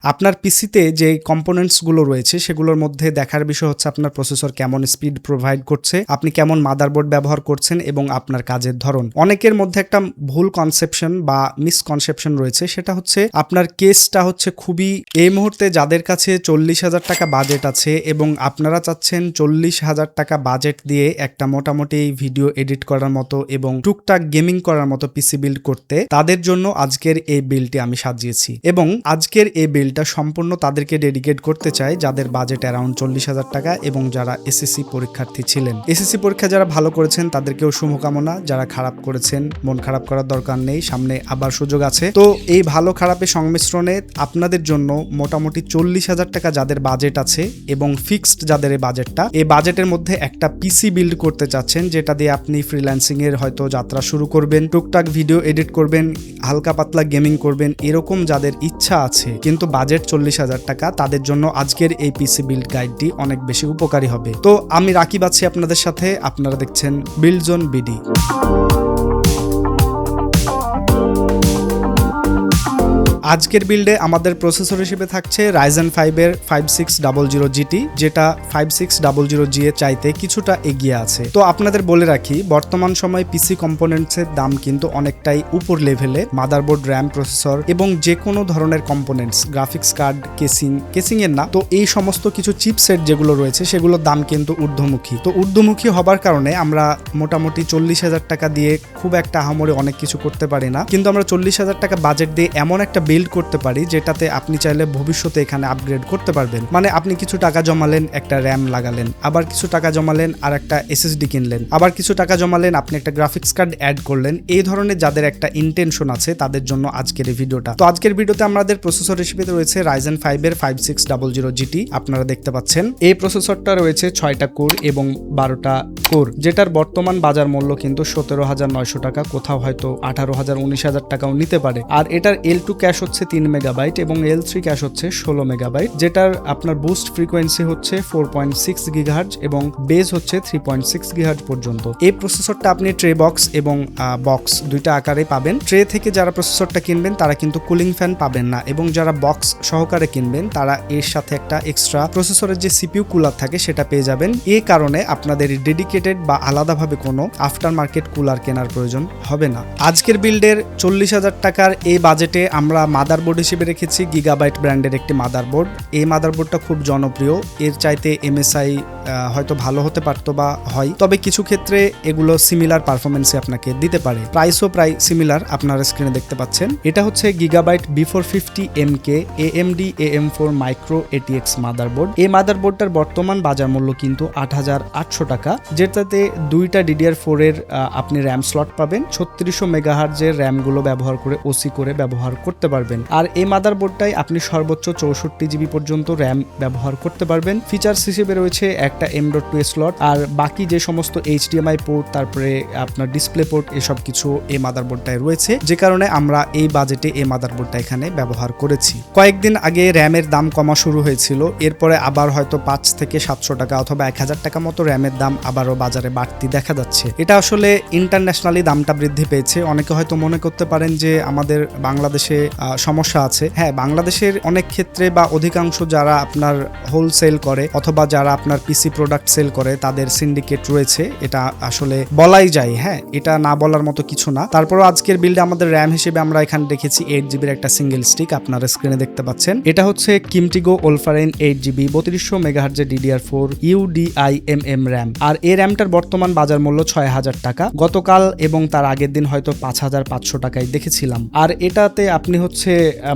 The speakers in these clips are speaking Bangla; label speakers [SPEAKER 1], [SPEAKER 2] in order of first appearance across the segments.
[SPEAKER 1] আপনার পিসিতে যে কম্পোনেন্টসগুলো রয়েছে সেগুলোর মধ্যে দেখার বিষয় হচ্ছে আপনার প্রসেসর কেমন স্পিড প্রোভাইড করছে, আপনি কেমন মাদারবোর্ড ব্যবহার করছেন এবং আপনার কাজের ধরন। অনেকের মধ্যে একটা ভুল কনসেপশন বা মিসকনসেপশন রয়েছে, সেটা হচ্ছে আপনার কেসটা হচ্ছে খুবই, এই মুহূর্তে যাদের কাছে 40,000 টাকা বাজেট আছে এবং আপনারা চাচ্ছেন 40,000 টাকা বাজেট দিয়ে একটা মোটামুটি ভিডিও এডিট করার মতো এবং টুকটাক গেমিং করার মতো পিসি বিল্ড করতে, তাদের জন্য আজকের এই বিলটি আমি সাজিয়েছি। এবং আজকের এই বিলটা সম্পূর্ণ তাদেরকে ডেডিকেট করতে চাই যাদের বাজেট অ্যারাউন্ড 40,000 টাকা এবং যারা এসএসসি পরীক্ষার্থী ছিলেন। এসএসসি পরীক্ষা যারা ভালো করেছেন তাদেরকেও শুভকামনা, যারা খারাপ করেছেন মন খারাপ করার দরকার নেই, সামনে আবার সুযোগ আছে। তো এই ভালো খারাপের সংমিশ্রণে আপনাদের জন্য মোটামুটি 40,000 টাকা যাদের বাজেট আছে এবং ফিক্সড যাদের এই বাজেটটা, এই বাজেটের মধ্যে একটা পিসি বিল্ড করতে চাচ্ছেন যেটা দিয়ে আপনি ফ্রিল্যান্সিং এর হয়তো যাত্রা শুরু করবেন, টুকটাক ভিডিও এডিট করবেন, হালকা পাতলা গেমিং করবেন, এরকম যাদের ইচ্ছা আছে কিন্তু বাজেট 40,000 টাকা, তাদের জন্য আজকের এই পিসি বিল্ড গাইডটি অনেক বেশি উপকারী হবে। তো আমি রাকিব আছি আপনাদের সাথে, আপনারা দেখছেন বিল্ড জোন বিডি। আজকের বিল্ডে আমাদের প্রসেসর হিসেবে থাকছে Ryzen 5 এর 5600 GT, যেটা 5600G এর চাইতে কিছুটা এগিয়ে আছে। তো আপনাদের বলে রাখি, বর্তমান সময়ে পিসি কম্পোনেন্টসের দাম কিন্তু অনেকটাই উপর লেভেলে। মাদারবোর্ড, র্যাম, প্রসেসর এবং যে কোনো ধরনের কম্পোনেন্টস, গ্রাফিক্স কার্ড, কেসিং এর না, তো এই সমস্ত কিছু চিপসেট যেগুলো রয়েছে সেগুলোর দাম কিন্তু ঊর্ধ্বমুখী। তো ঊর্ধ্বমুখী হবার কারণে আমরা মোটামুটি 40,000 টাকা দিয়ে খুব একটা আহামরি অনেক কিছু করতে পারি না, কিন্তু আমরা 40,000 টাকা বাজেট দিয়ে এমন একটা বিল্ড করতে পারি যেটাতে আপনি চাইলে ভবিষ্যতে এখানে আপগ্রেড করতে পারবেন। মানে আপনি কিছু টাকা জমালেন, একটা র্যাম লাগালেন, আবার কিছু টাকা জমালেন আর একটা এসএসডি কিনলেন, আবার কিছু টাকা জমালেন, আপনি একটা গ্রাফিক্স কার্ড অ্যাড করলেন। এই ধরনের যাদের একটা ইন্টেনশন আছে তাদের জন্য আজকের এই ভিডিওটা। তো আজকের ভিডিওতে আমাদের প্রসেসর হিসেবে রয়েছে Ryzen 5 এর 5600 GT। আপনারা দেখতে পাচ্ছেন এই প্রসেসরটা রয়েছে 6টা কোর এবং 12টা কোর, যেটার বর্তমান বাজার মূল্য কিন্তু 17,900 টাকা, কোথাও হয়তো 18,000 19,000 টাকাও নিতে পারে। আর এটার L2 ক্যাশ হচ্ছে 3 মেগাবাইট এবং L3 ক্যাশ হচ্ছে 16 মেগাবাইট, যেটার আপনার বুস্ট ফ্রিকোয়েন্সি হচ্ছে 4.6 গিগাহার্জ এবং বেস হচ্ছে 3.6 গিগাহার্জ পর্যন্ত। এই প্রসেসরটা আপনি ট্রে বক্স এবং বক্স দুইটা আকারে পাবেন। ট্রে থেকে যারা প্রসেসরটা কিনবেন তারা কিন্তু কুলিং ফ্যান পাবেন না, এবং যারা বক্স সহকারে কিনবেন তারা এর সাথে একটা এক্সট্রা প্রসেসরের যে সিপিইউ কুলার থাকে সেটা পেয়ে যাবেন। এই কারণে আপনাদের ডেডিকেটেড বা আলাদাভাবে কোনো আফটার মার্কেট কুলার কেনার প্রয়োজন হবে না। আজকের বিল্ডের 40,000 টাকার এই বাজেটে আমরা মাদারবোর্ড হিসেবে রেখেছি গিগাবাইট ব্র্যান্ডের একটি মাদারবোর্ড। এই মাদারবোর্ডটা খুব জনপ্রিয়, এর চাইতে এমএসআই হয়তো ভালো হতে পারতো বা হয়, তবে কিছু ক্ষেত্রে এগুলো সিমিলার পারফরমেন্সে আপনাকে দিতে পারে। প্রাইসও প্রায় সিমিলার, আপনারা স্ক্রিনে দেখতে পাচ্ছেন। এটা হচ্ছে gigabyte B450 MK AMD AM4 micro ATX motherboard. এই মাদারবোর্ডটার বর্তমান বাজার মূল্য কিন্তু 8,800 টাকা, যেটাতে দুইটা DDR4 এর আপনি র্যাম স্লট পাবেন। 3600 মেগাহার্জের র্যামগুলো ব্যবহার করে ওসি করে ব্যবহার করতে পারবেন। আর এই মাদারবোর্ডটাই আপনি সর্বোচ্চ 64 জিবি পর্যন্ত র্যাম ব্যবহার করতে পারবেন। ফিচার্স হিসেবে রয়েছে একটা M.2 স্লট, আর বাকি যে সমস্ত HDMI পোর্ট, তারপরে আপনার ডিসপ্লে পোর্ট, এসব কিছু এই মাদারবোর্ডটায় রয়েছে, যে কারণে আমরা এই বাজেটে এই মাদারবোর্ডটা এখানে ব্যবহার করেছি। কয়েকদিন আগে র্যামের দাম কমা শুরু হয়েছিল, এরপরে আবার হয়তো 5 থেকে 700 টাকা অথবা 1,000 টাকা মতো র্যামের দাম আবারও বাজারে বাড়তি দেখা যাচ্ছে। এটা আসলে ইন্টারন্যাশনালি দামটা বৃদ্ধি পেয়েছে। অনেকে হয়তো মনে করতে পারেন যে আমাদের বাংলাদেশে সমস্যা আছে। হ্যাঁ, বাংলাদেশের অনেক ক্ষেত্রে বা অধিকাংশ যারা আপনার হোলসেল করে অথবা যারা আপনার পিসি প্রোডাক্ট সেল করে তাদের সিন্ডিকেট রয়েছে, এটা আসলে বলাই যায়। হ্যাঁ, এটা না বলার মতো কিছু না। তারপরও আজকের বিল্ডে আমাদের র্যাম হিসেবে আমরা এখানে রেখেছি 8GB একটা সিঙ্গেল স্টিক, আপনারা স্ক্রিনে দেখতে পাচ্ছেন। এটা হচ্ছে কিমটিগো ওলফারেন 8GB 3200 মেগাহার্জের DDR4 UDIMM র্যাম। আর এই র্যামটার বর্তমান বাজার মূল্য 6,000 টাকা। গতকাল এবং তার আগের দিন হয়তো 5,500 টাকায় দেখেছিলাম। আর এটাতে আপনি হচ্ছে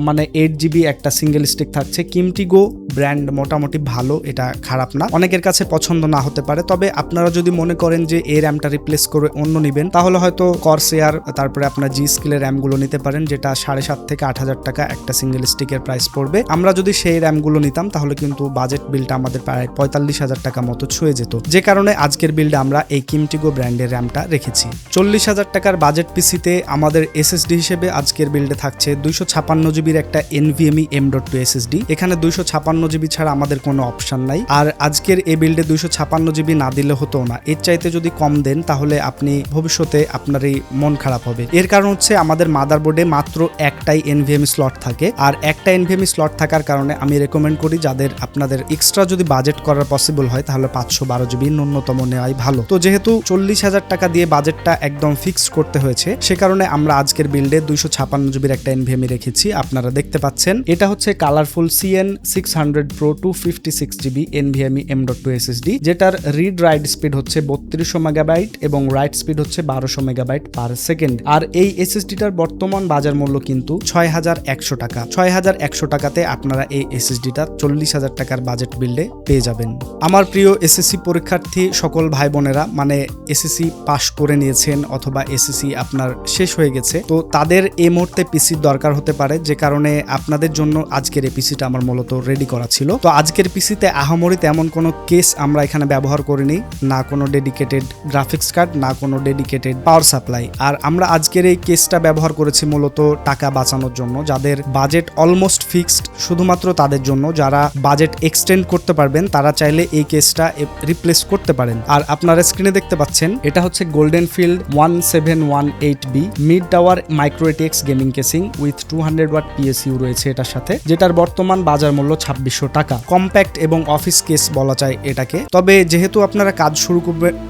[SPEAKER 1] মানে 8GB একটা সিঙ্গেল স্টিক থাকছে। কিমটিগো ব্র্যান্ড মোটামুটি ভালো, এটা খারাপ না। অনেকের কাছে পছন্দ না হতে পারে, তবে আপনারা যদি মনে করেন যে এই র্যামটা রিপ্লেস করে অন্য নেবেন, তাহলে হয়তো কর্সেয়ার, তারপরে আপনার জি স্কিলের র্যামগুলো নিতে পারেন, যেটা 7,500 থেকে 8,000 টাকা একটা সিঙ্গেল স্টিকের প্রাইস পড়বে। আমরা যদি সেই র্যামগুলো নিতাম তাহলে কিন্তু বাজেট বিলটা আমাদের প্রায় 45,000 টাকা মতো ছুঁয়ে যেত, যে কারণে আজকের বিল্ডে আমরা এই কিমটিগো ব্র্যান্ডের র্যামটা রেখেছি। 40,000 টাকার বাজেট পিসিতে আমাদের এসএসডি হিসেবে আজকের বিল্ডে থাকছে 256GBর একটা NVMe M.2 SSD। এখানে 256GB ছাড়া আমাদের কোনো অপশন নাই। আর আজকের এই বিল্ডে 256 জিবি না দিলে হতো না, এর চাইতে যদি কম দেন তাহলে আপনি ভবিষ্যতে আপনারই মন খারাপ হবে। এর কারণ হচ্ছে আমাদের মাদারবোর্ডে মাত্র একটাই এনভিএমই স্লট থাকে, আর একটা এনভিএমই স্লট থাকার কারণে আমি রেকমেন্ড করি যাদের আপনাদের এক্সট্রা যদি বাজেট করার পসিবল হয় তাহলে 512 জিবি ন্যূনতম নেওয়াই ভালো। তো যেহেতু 40,000 টাকা দিয়ে বাজেটটা একদম ফিক্সড করতে হয়েছে, সে কারণে আমরা আজকের বিল্ডে 256 জিবির একটা এনভিএমই রেখেছি। আপনারা দেখতে পাচ্ছেন এটা হচ্ছে colourful CN600 Pro 256 GB NVMe M.2 SSD, যেটার রিড রাইট স্পিড হচ্ছে 3200 মেগাবাইট এবং রাইট স্পিড হচ্ছে 1200 মেগাবাইট পার সেকেন্ড। আর এই এসএসডিটার বর্তমান বাজার মূল্য কিন্তু 6100 টাকা। 6100 টাকাতে আপনারা এই এসএসডিটা 40,000 টাকার বাজেট বিল্ডে পেয়ে যাবেন। আমার প্রিয় এসএসসি পরীক্ষার্থী সকল ভাই বোনেরা, মানে এসএসসি পাশ করে নিয়েছেন অথবা এসএসসি আপনার শেষ হয়ে গেছে, তো তাদের এই মুহূর্তে পিসির দরকার হতে পারে, যে কারণে আপনাদের জন্য আজকের এই পিসিটা আমার মূলত রেডি করা ছিল। তো আজকের পিসিতে আহামরি তেমন কোনো কেস আমরা এখানে ব্যবহার করিনি, না কোনো ডেডিকেটেড গ্রাফিক্স কার্ড, না কোনো ডেডিকেটেড পাওয়ার সাপ্লাই। আর আমরা আজকের এই কেসটা ব্যবহার করেছি মূলত টাকা বাঁচানোর জন্য, যাদের বাজেট অলমোস্ট ফিক্সড, শুধুমাত্র তাদের জন্য। যারা বাজেট এক্সটেন্ড করতে পারবেন তারা চাইলে এই কেসটা রিপ্লেস করতে পারেন। আর আপনারা স্ক্রিনে দেখতে পাচ্ছেন এটা হচ্ছে Golden Field 1718B mid tower micro ATX gaming casing with 200 watt PSU রয়েছে এটার সাথে, যেটার বর্তমান বাজার মূল্য 2600 টাকা। কম্প্যাক্ট এবং অফিস কেস বলা যায় এটাকে। তবে যেহেতু আপনারা কাজ শুরু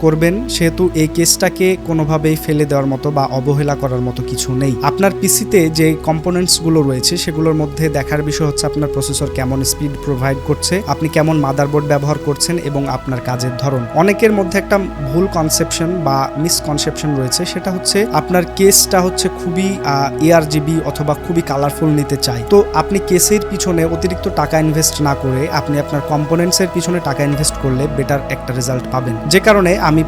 [SPEAKER 1] করবেন, সেহেতু এই কেসটাকে কোনোভাবেই ফেলে দেওয়ার মতো বা অবহেলা করার মতো কিছু নেই। আপনার পিসিতে যে কম্পোনেন্টস গুলো রয়েছে সেগুলোর মধ্যে দেখার বিষয় হচ্ছে আপনার প্রসেসর কেমন স্পিড প্রোভাইড করছে, আপনি কেমন মাদারবোর্ড ব্যবহার করছেন এবং আপনার কাজের ধরন। অনেকের মধ্যে একটা ভুল কনসেপশন বা মিসকনসেপশন রয়েছে, সেটা হচ্ছে আপনার কেসটা হচ্ছে খুবই ARGB অথবা খুবই কালারফুল নিতে চাই। তো আপনি কেসের পিছনে অতিরিক্ত টাকা ইনভেস্ট না করে আপনি আপনার কম্পোনেন্টসের পিছনে টাকা ইনভেস্ট করলে বেটার একটা রেজাল্ট পাবেন। যে কারণে আমি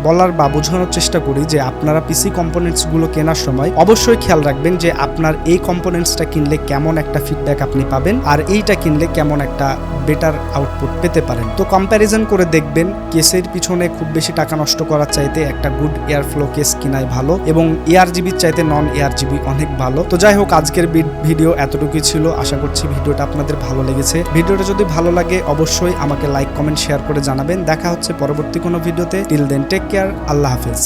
[SPEAKER 1] বলার বা বোঝানোর চেষ্টা করি যে আপনারা পিসি কম্পোনেন্টস গুলো কেনার সময় অবশ্যই খেয়াল রাখবেন যে আপনার এই কম্পোনেন্টসটা কিনলে কেমন একটা ফিডব্যাক আপনি পাবেন, আর এইটা কিনলে কেমন একটা বেটার আউটপুট পেতে পারেন। তো কম্প্যারিজন করে দেখবেন, কেসের পিছনে খুব বেশি টাকা নষ্ট করার চাইতে একটা গুড এয়ারফ্লো কেস কিনাই ভালো, এবং ARGB চাইতে নন ARGB অনেক ভালো। তো যাই হোক, আজকের ভিডিও এতটুকুই ছিল। আশা করছি ভিডিওটা আপনাদের ভালো লেগেছে। ভিডিওটা যদি ভালো লাগে অবশ্যই আমাকে লাইক, কমেন্ট, শেয়ার করে জানাবেন। দেখা হচ্ছে পরবর্তী কোনো ভিডিওতে। টিল দেন টেক কেয়ার, আল্লাহ হাফেজ।